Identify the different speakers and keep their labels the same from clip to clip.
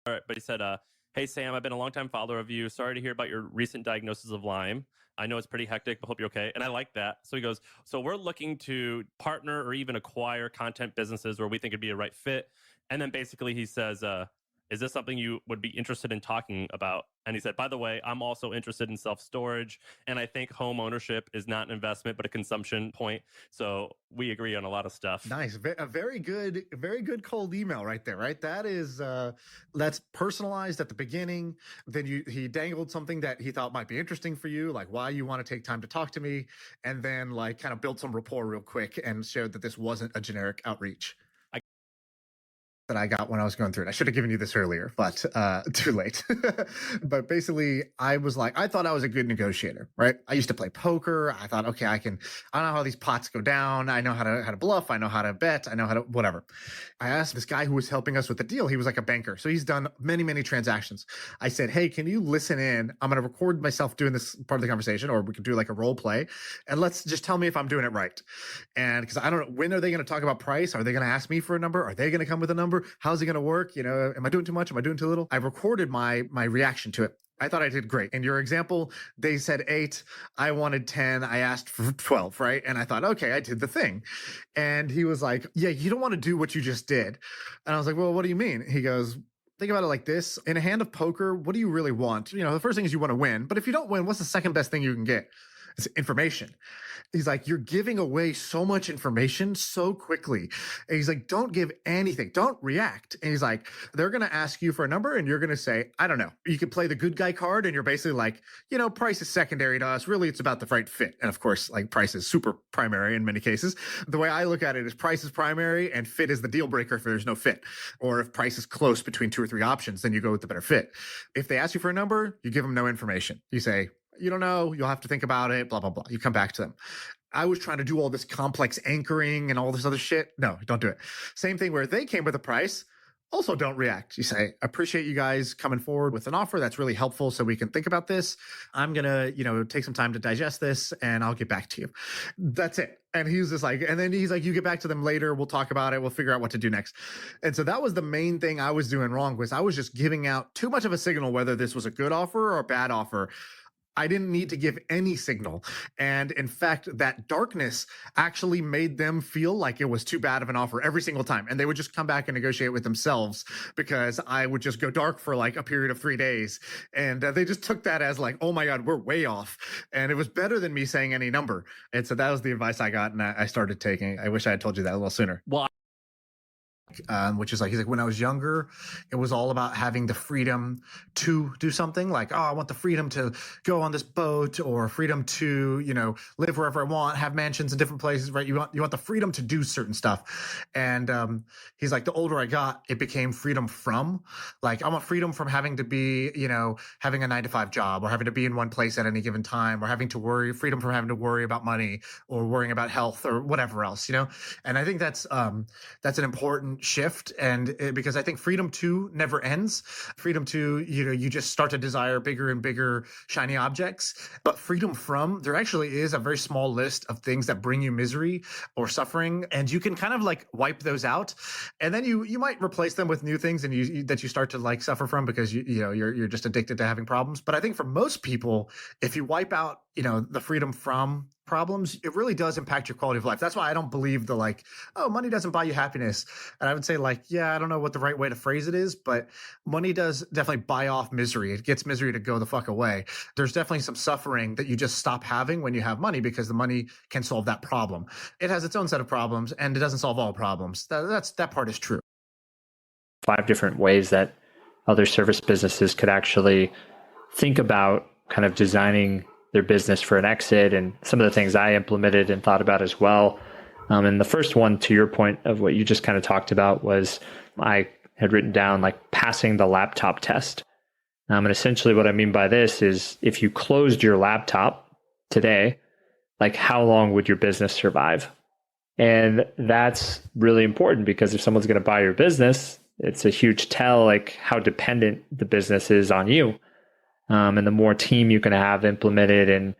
Speaker 1: But he said, hey, Sam, I've been a longtime follower of you. Sorry to hear about your recent diagnosis of Lyme. I know it's pretty hectic, but hope you're okay. And I like that. So he goes, so we're looking to partner or even acquire content businesses where we think it'd be a right fit. And then basically he says, is this something you would be interested in talking about? And he said, by the way, I'm also interested in self-storage. And I think home ownership is not an investment, but a consumption point. So we agree on a lot of stuff.
Speaker 2: Nice. A very good cold email right there, right? That is, that's personalized at the beginning. Then he dangled something that he thought might be interesting for you, like why you want to take time to talk to me. And then like kind of build some rapport real quick and showed that this wasn't a generic outreach that I got when I was going through it. I should have given you this earlier, but too late. But basically, I thought I was a good negotiator, right? I used to play poker. I thought, okay, I know how these pots go down. I know how to bluff. I know how to bet. I know how to whatever. I asked this guy who was helping us with the deal. He was like a banker. So he's done many, many transactions. I said, hey, can you listen in? I'm going to record myself doing this part of the conversation, or we could do like a role play. And let's just tell me if I'm doing it right. And because I don't know, when are they going to talk about price? Are they going to ask me for a number? Are they going to come with a number? How's it going to work? You know, am I doing too much? Am I doing too little? I recorded my reaction to it. I thought I did great. In your example, they said 8. I wanted 10. I asked for 12, right? And I thought, okay, I did the thing. And he was like, yeah, you don't want to do what you just did. And I was like, well, what do you mean? He goes, think about it like this. In a hand of poker, what do you really want? You know, the first thing is you want to win. But if you don't win, what's the second best thing you can get? It's information. He's like, you're giving away so much information so quickly. And he's like, don't give anything. Don't react. And he's like, they're going to ask you for a number and you're going to say, I don't know. You can play the good guy card and you're basically like, you know, price is secondary to us. Really, it's about the right fit. And of course, like price is super primary in many cases. The way I look at it is price is primary and fit is the deal breaker if there's no fit. Or if price is close between 2 or 3 options, then you go with the better fit. If they ask you for a number, you give them no information. You say, you don't know, you'll have to think about it, blah, blah, blah. You come back to them. I was trying to do all this complex anchoring and all this other shit. No, don't do it. Same thing where they came with a price. Also, don't react. You say, appreciate you guys coming forward with an offer. That's really helpful so we can think about this. I'm going to, take some time to digest this and I'll get back to you. That's it. And he's just like, and then he's like, you get back to them later. We'll talk about it. We'll figure out what to do next. And so that was the main thing I was doing wrong, was I was just giving out too much of a signal, whether this was a good offer or a bad offer. I didn't need to give any signal. And in fact, that darkness actually made them feel like it was too bad of an offer every single time. And they would just come back and negotiate with themselves because I would just go dark for like a period of 3 days. And they just took that as like, oh my God, we're way off. And it was better than me saying any number. And so that was the advice I got and I started taking. I wish I had told you that a little sooner.
Speaker 1: Well,
Speaker 2: which is like, he's like, when I was younger, it was all about having the freedom to do something like, oh, I want the freedom to go on this boat, or freedom to, live wherever I want, have mansions in different places, right? You want the freedom to do certain stuff. And he's like, the older I got, it became freedom from, like, I want freedom from having to be, having a 9-to-5 job, or having to be in one place at any given time, or having to worry, freedom from having to worry about money or worrying about health or whatever else, And I think that's an important shift, and because I think freedom to never ends. Freedom to, you just start to desire bigger and bigger shiny objects, but freedom from, there actually is a very small list of things that bring you misery or suffering, and you can kind of like wipe those out, and then you might replace them with new things and that you start to like suffer from because you're just addicted to having problems. But I think for most people, if you wipe out the freedom from problems, it really does impact your quality of life. That's why I don't believe the like, oh, money doesn't buy you happiness. And I would say like, yeah, I don't know what the right way to phrase it is, but money does definitely buy off misery. It gets misery to go the fuck away. There's definitely some suffering that you just stop having when you have money, because the money can solve that problem. It has its own set of problems and it doesn't solve all problems. That part is true.
Speaker 3: 5 different ways that other service businesses could actually think about kind of designing their business for an exit, and some of the things I implemented and thought about as well. And the first one, to your point of what you just kind of talked about, was I had written down like passing the laptop test. And essentially what I mean by this is, if you closed your laptop today, like how long would your business survive? And that's really important, because if someone's going to buy your business, it's a huge tell like how dependent the business is on you. And the more team you can have implemented and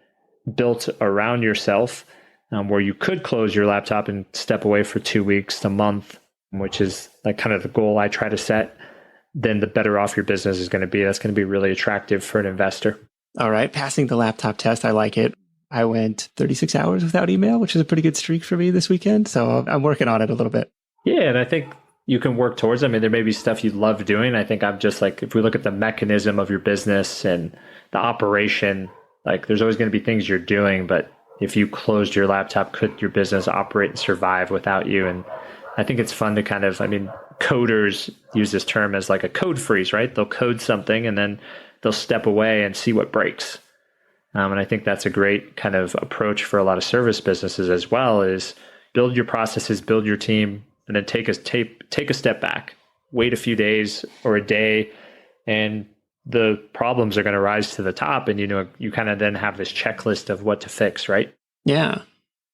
Speaker 3: built around yourself, where you could close your laptop and step away for 2 weeks, a month, which is like kind of the goal I try to set, then the better off your business is going to be. That's going to be really attractive for an investor.
Speaker 4: All right. Passing the laptop test. I like it. I went 36 hours without email, which is a pretty good streak for me this weekend. So I'm working on it a little bit.
Speaker 3: Yeah. And I think you can work towards it. I mean, there may be stuff you love doing. I think I'm just like, if we look at the mechanism of your business and the operation, like there's always going to be things you're doing, but if you closed your laptop, could your business operate and survive without you? And I think it's fun to kind of, I mean, coders use this term as like a code freeze, right? They'll code something and then they'll step away and see what breaks. And I think that's a great kind of approach for a lot of service businesses as well, is build your processes, build your team, and then take a step back, wait a few days or a day, and the problems are going to rise to the top. And, you kind of then have this checklist of what to fix, right?
Speaker 4: Yeah.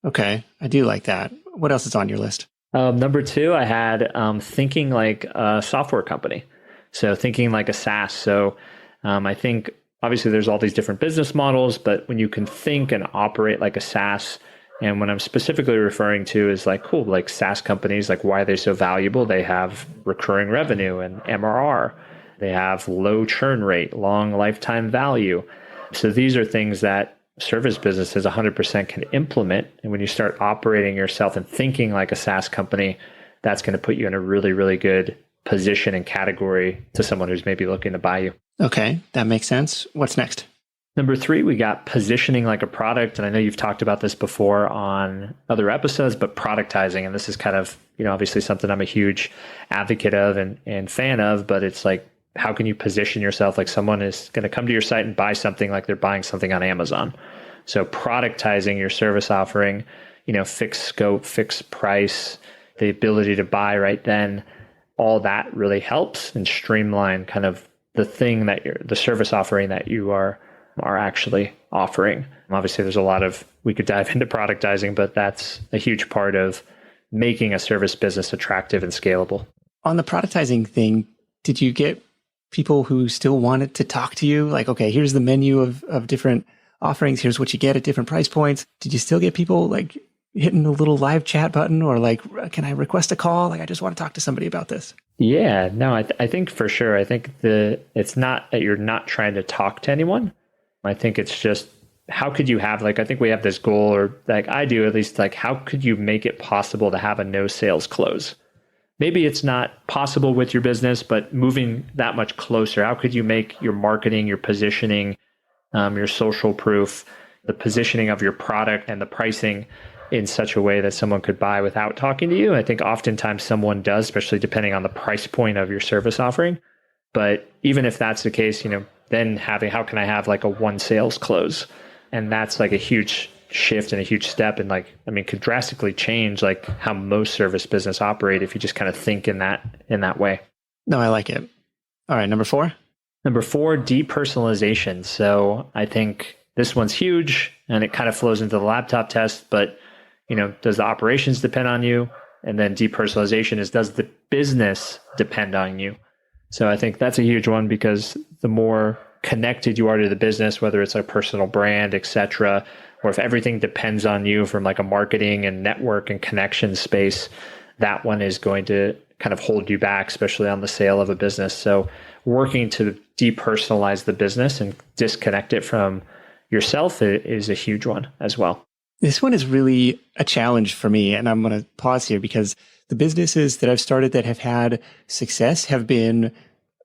Speaker 4: Okay. I do like that. What else is on your list?
Speaker 3: Number 2, I had thinking like a software company. So thinking like a SaaS. So I think obviously there's all these different business models, but when you can think and operate like a SaaS, and what I'm specifically referring to is like, cool, like SaaS companies, like why are they so valuable? They have recurring revenue and MRR. They have low churn rate, long lifetime value. So these are things that service businesses 100% can implement. And when you start operating yourself and thinking like a SaaS company, that's going to put you in a really, really good position and category to someone who's maybe looking to buy you.
Speaker 4: Okay, that makes sense. What's next?
Speaker 3: Number 3, we got positioning like a product. And I know you've talked about this before on other episodes, but productizing. And this is kind of, obviously something I'm a huge advocate of and fan of, but it's like, how can you position yourself like someone is going to come to your site and buy something like they're buying something on Amazon? So productizing your service offering, fixed scope, fixed price, the ability to buy right then, all that really helps and streamline kind of the thing that the service offering that you are actually offering. Obviously, there's a lot of, we could dive into productizing, but that's a huge part of making a service business attractive and scalable.
Speaker 4: On the productizing thing, did you get people who still wanted to talk to you? Like, okay, here's the menu of different offerings. Here's what you get at different price points. Did you still get people like hitting the little live chat button or like, can I request a call? Like, I just want to talk to somebody about this.
Speaker 3: Yeah, no, I think for sure. I think it's not that you're not trying to talk to anyone. I think it's just, how could you have, like, I think we have this goal, or like I do at least, like, how could you make it possible to have a no sales close? Maybe it's not possible with your business, but moving that much closer, how could you make your marketing, your positioning, your social proof, the positioning of your product and the pricing in such a way that someone could buy without talking to you? I think oftentimes someone does, especially depending on the price point of your service offering. But even if that's the case, then how can I have like a one sales close? And that's like a huge shift and a huge step, and could drastically change like how most service business operate if you just kind of think in that way.
Speaker 4: No, I like it. All right, number 4.
Speaker 3: Number 4, depersonalization. So I think this one's huge, and it kind of flows into the laptop test, but does the operations depend on you? And then depersonalization is, does the business depend on you? So I think that's a huge one, because the more connected you are to the business, whether it's a personal brand, et cetera, or if everything depends on you from like a marketing and network and connection space, that one is going to kind of hold you back, especially on the sale of a business. So working to depersonalize the business and disconnect it from yourself is a huge one as well.
Speaker 4: This one is really a challenge for me, and I'm going to pause here because the businesses that I've started that have had success have been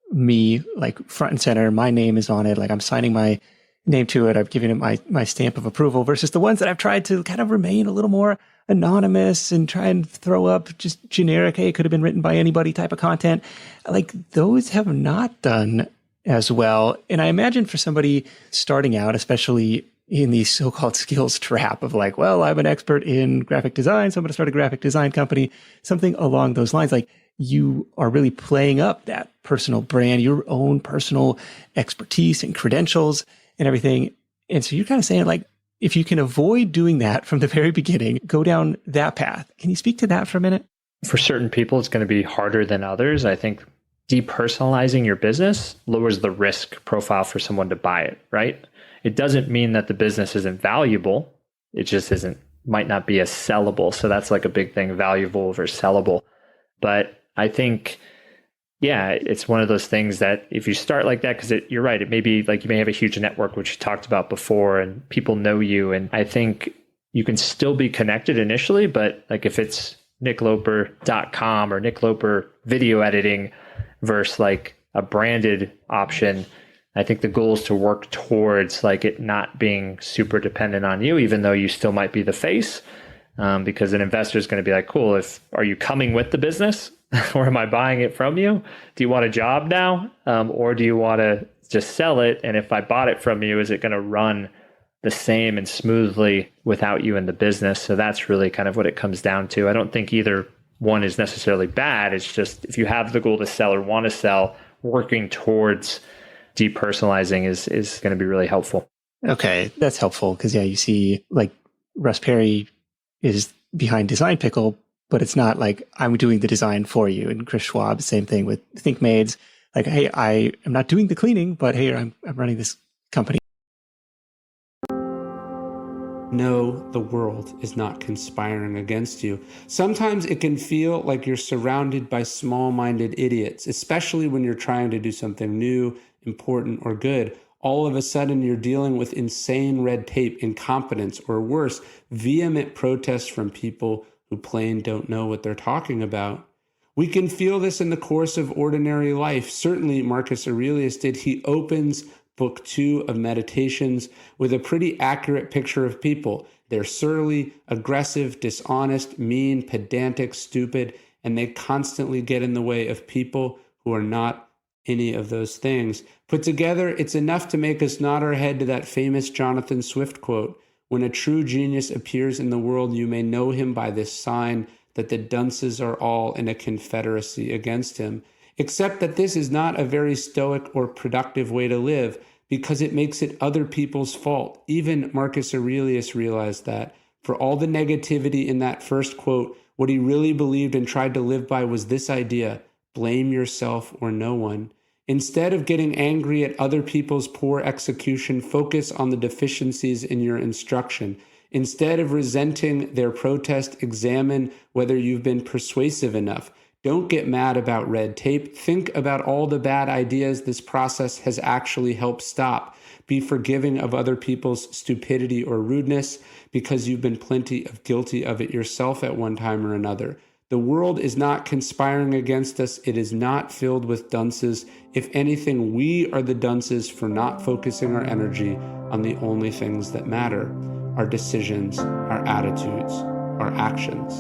Speaker 4: me, like front and center. My name is on it. Like I'm signing my name to it. I've given it my stamp of approval, versus the ones that I've tried to kind of remain a little more anonymous and try and throw up just generic, hey, it could have been written by anybody type of content. Like those have not done as well. And I imagine for somebody starting out, especially in the so-called skills trap of like, well, I'm an expert in graphic design, so I'm going to start a graphic design company, something along those lines. Like you are really playing up that personal brand, your own personal expertise and credentials and everything. And so you're kind of saying like, if you can avoid doing that from the very beginning, go down that path. Can you speak to that for a minute?
Speaker 3: For certain people, it's going to be harder than others. I think depersonalizing your business lowers the risk profile for someone to buy it, right? It doesn't mean that the business isn't valuable. It just might not be as sellable. So that's like a big thing, valuable versus sellable. But I think Yeah, it's one of those things that if you start like that, because you're right, it may be like you may have a huge network, which you talked about before, and people know you. And I think you can still be connected initially, but like if it's nickloper.com or Nick Loper video editing versus like a branded option, I think the goal is to work towards like it not being super dependent on you, even though you still might be the face. Because an investor is going to be like, cool, are you coming with the business or am I buying it from you? Do you want a job now? Or do you want to just sell it? And if I bought it from you, is it going to run the same and smoothly without you in the business? So that's really kind of what it comes down to. I don't think either one is necessarily bad. It's just if you have the goal to sell or want to sell, working towards depersonalizing is going to be really helpful.
Speaker 4: Okay, that's helpful because you see like Russ Perry is behind Design Pickle, but it's not like I'm doing the design for you. And Chris Schwab, same thing with ThinkMaids. Like, hey, I am not doing the cleaning, but hey, I'm running this company.
Speaker 5: No, the world is not conspiring against you. Sometimes it can feel like you're surrounded by small-minded idiots, especially when you're trying to do something new, important, or good. All of a sudden, you're dealing with insane red tape, incompetence, or worse, vehement protests from people who plain don't know what they're talking about. We can feel this in the course of ordinary life. Certainly, Marcus Aurelius did. He opens Book 2 of Meditations with a pretty accurate picture of people. They're surly, aggressive, dishonest, mean, pedantic, stupid, and they constantly get in the way of people who are not any of those things. Put together, it's enough to make us nod our head to that famous Jonathan Swift quote, "When a true genius appears in the world, you may know him by this sign, that the dunces are all in a confederacy against him." Except that this is not a very stoic or productive way to live, because it makes it other people's fault. Even Marcus Aurelius realized that. For all the negativity in that first quote, what he really believed and tried to live by was this idea: blame yourself or no one. Instead of getting angry at other people's poor execution, focus on the deficiencies in your instruction. Instead of resenting their protest, examine whether you've been persuasive enough. Don't get mad about red tape. Think about all the bad ideas this process has actually helped stop. Be forgiving of other people's stupidity or rudeness, because you've been plenty of guilty of it yourself at one time or another. The world is not conspiring against us. It is not filled with dunces. If anything, we are the dunces for not focusing our energy on the only things that matter: our decisions, our attitudes, our actions.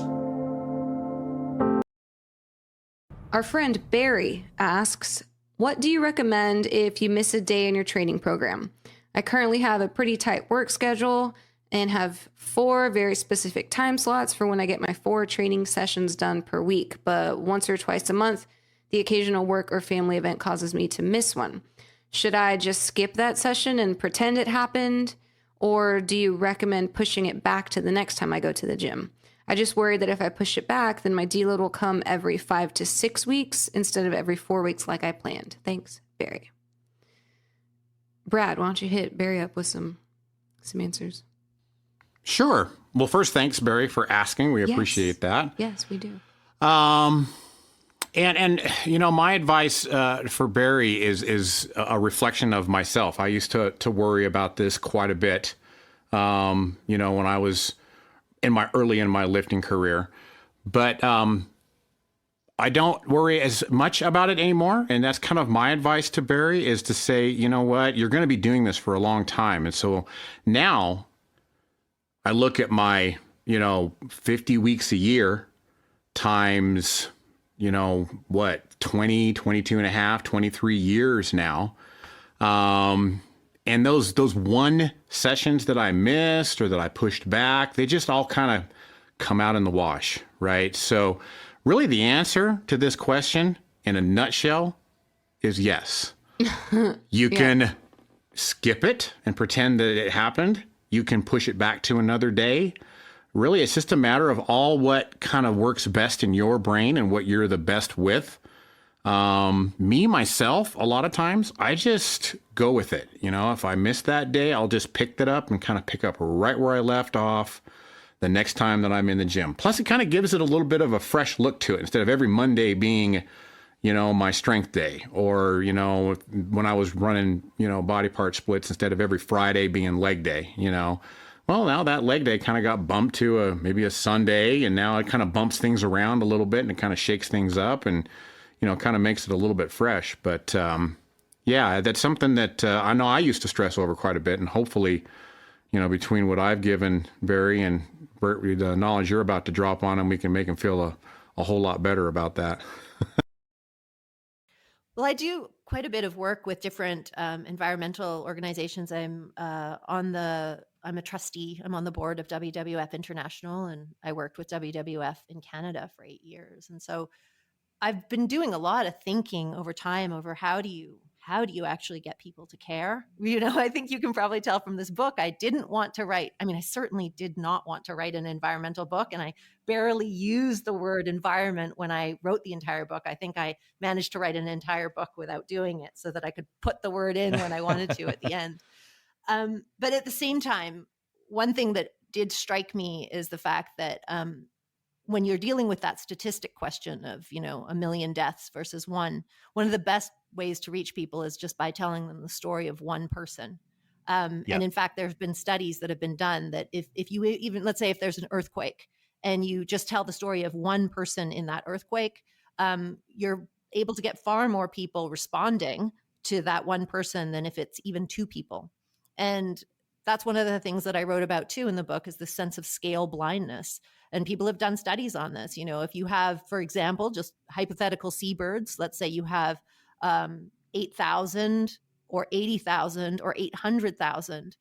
Speaker 6: Our friend Barry asks, what do you recommend if you miss a day in your training program? I currently have a pretty tight work schedule and have 4 very specific time slots for when I get my 4 training sessions done per week. But once or twice a month, the occasional work or family event causes me to miss one. Should I just skip that session and pretend it happened? Or do you recommend pushing it back to the next time I go to the gym? I just worry that if I push it back, then my deload will come every 5 to 6 weeks instead of every 4 weeks like I planned. Thanks, Barry. Brad, why don't you hit Barry up with some answers?
Speaker 7: Sure. Well, first, thanks, Barry, for asking. We appreciate that.
Speaker 6: Yes, we do.
Speaker 7: And you know, my advice for Barry is a reflection of myself. I used to worry about this quite a bit, you know, when I was early in my lifting career. But I don't worry as much about it anymore. And that's kind of my advice to Barry, is to say, you know what, you're going to be doing this for a long time. And so now I look at my, 50 weeks a year times, 20, 22 and a half, 23 years now. And those one sessions that I missed or that I pushed back, they just all kind of come out in the wash, right? So really the answer to this question in a nutshell is yes. You can skip it and pretend that it happened. You can push it back to another day. Really, it's just a matter of all what kind of works best in your brain and what you're the best with. Myself, a lot of times, I just go with it. If I miss that day, I'll just pick that up and kind of pick up right where I left off the next time that I'm in the gym. Plus, it kind of gives it a little bit of a fresh look to it. Instead of every Monday being, my strength day, or, when I was running, body part splits, instead of every Friday being leg day, well, now that leg day kind of got bumped to maybe a Sunday, and now it kind of bumps things around a little bit, and it kind of shakes things up, and, kind of makes it a little bit fresh. But yeah, that's something that I know I used to stress over quite a bit, and hopefully, between what I've given Barry and Bert, the knowledge you're about to drop on him, we can make him feel a whole lot better about that.
Speaker 8: Well, I do quite a bit of work with different environmental organizations. I'm a trustee. I'm on the board of WWF International, and I worked with WWF in Canada for 8 years. And so I've been doing a lot of thinking over time over how do you actually get people to care? I think you can probably tell from this book, I didn't want to write. I mean, I certainly did not want to write an environmental book, and I barely used the word environment when I wrote the entire book. I think I managed to write an entire book without doing it so that I could put the word in when I wanted to at the end. But at the same time, one thing that did strike me is the fact that when you're dealing with that statistic question of, 1 million deaths versus one of the best ways to reach people is just by telling them the story of one person. And in fact, there's been studies that have been done that if you even, let's say if there's an earthquake and you just tell the story of one person in that earthquake, you're able to get far more people responding to that one person than if it's even two people. And that's one of the things that I wrote about too in the book, is the sense of scale blindness. And people have done studies on this. If you have, for example, just hypothetical seabirds, let's say you have 8,000 or 80,000 or 800,000,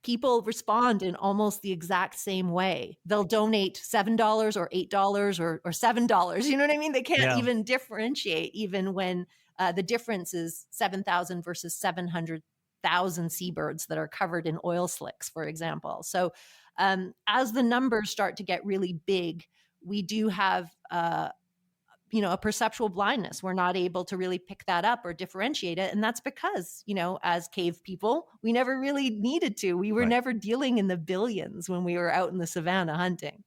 Speaker 8: people respond in almost the exact same way. They'll donate $7 or $8 or $7. You know what I mean? They can't even differentiate, even when the difference is 7,000 versus 700,000 seabirds that are covered in oil slicks, for example. So as the numbers start to get really big, we do have a perceptual blindness. We're not able to really pick that up or differentiate it. And that's because, as cave people, we never really needed to. We were never dealing in the billions when we were out in the savannah hunting.